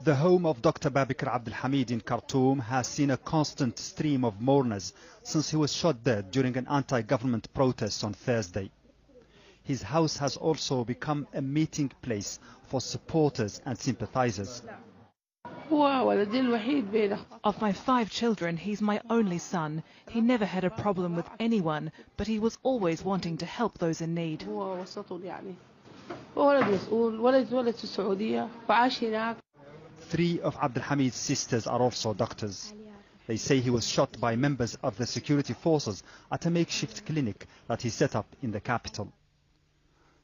The home of Dr. Babikar Abdelhamid in Khartoum has seen a constant stream of mourners since he was shot dead during an anti-government protest on Thursday. His house has also become a meeting place for supporters and sympathizers. Of my 5 children, he's my only son. He never had a problem with anyone, but he was always wanting to help those in need. 3 of Abdelhamid's sisters are also doctors. They say he was shot by members of the security forces at a makeshift clinic that he set up in the capital.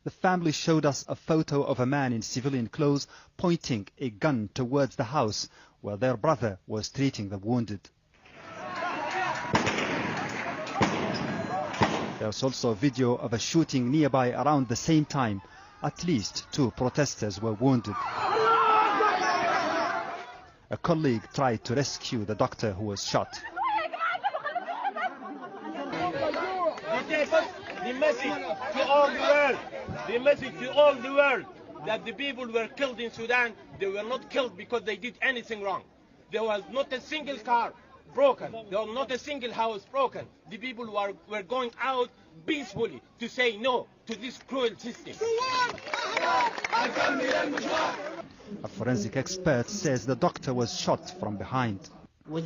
The family showed us a photo of a man in civilian clothes pointing a gun towards the house where their brother was treating the wounded. There's also a video of a shooting nearby around the same time. At least 2 protesters were wounded. A colleague tried to rescue the doctor who was shot. The message to all the world, that the people were killed in Sudan, they were not killed because they did anything wrong. There was not a single car broken. There was not a single house broken. The people were going out peacefully to say no to this cruel system. A forensic expert says the doctor was shot from behind. We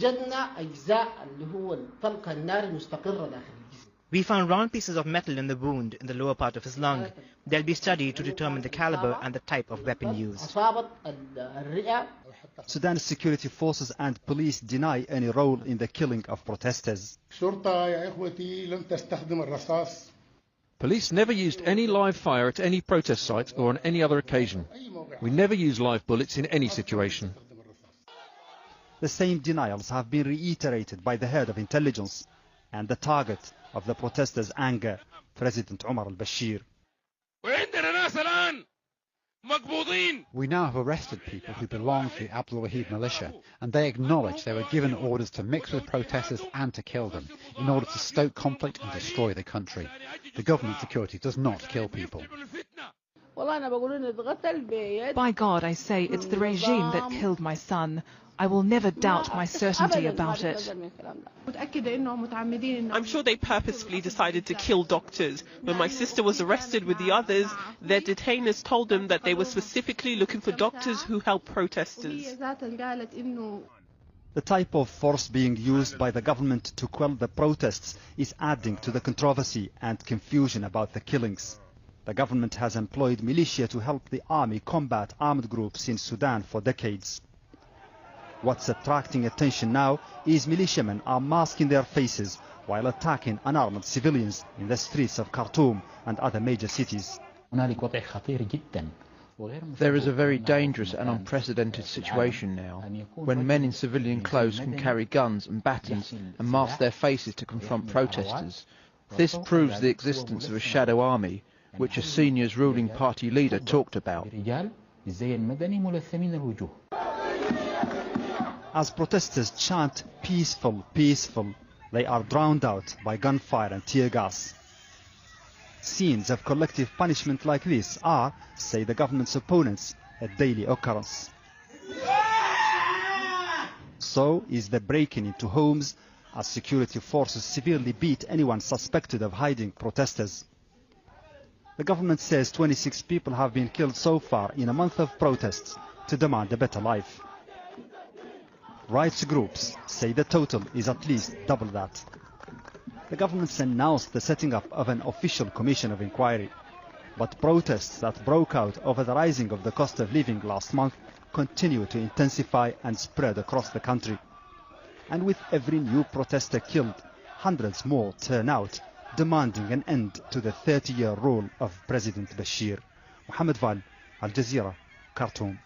found round pieces of metal in the wound in the lower part of his lung. They'll be studied to determine the caliber and the type of weapon used. Sudan's security forces and police deny any role in the killing of protesters. Police never used any live fire at any protest site or on any other occasion. We never use live bullets in any situation. The same denials have been reiterated by the head of intelligence and the target of the protesters' anger, President Omar al-Bashir. We now have arrested people who belong to the Abdul Wahid militia, and they acknowledge they were given orders to mix with protesters and to kill them in order to stoke conflict and destroy the country. The government security does not kill people. By God, I say it's the regime that killed my son. I will never doubt my certainty about it. I'm sure they purposefully decided to kill doctors. When my sister was arrested with the others, their detainers told them that they were specifically looking for doctors who help protesters. The type of force being used by the government to quell the protests is adding to the controversy and confusion about the killings. The government has employed militia to help the army combat armed groups in Sudan for decades. What's attracting attention now is militiamen are masking their faces while attacking unarmed civilians in the streets of Khartoum and other major cities. There is a very dangerous and unprecedented situation now, when men in civilian clothes can carry guns and batons and mask their faces to confront protesters. This proves the existence of a shadow army, which a senior ruling party leader talked about. As protesters chant peaceful, peaceful, they are drowned out by gunfire and tear gas. Scenes of collective punishment like this are, say the government's opponents, a daily occurrence. So is the breaking into homes as security forces severely beat anyone suspected of hiding protesters. The government says 26 people have been killed so far in a month of protests to demand a better life. Rights groups say the total is at least double that. The government's announced the setting up of an official commission of inquiry. But protests that broke out over the rising of the cost of living last month continue to intensify and spread across the country. And with every new protester killed, hundreds more turn out, demanding an end to the 30-year rule of President Bashir. Mohammed Val, Al Jazeera, Khartoum.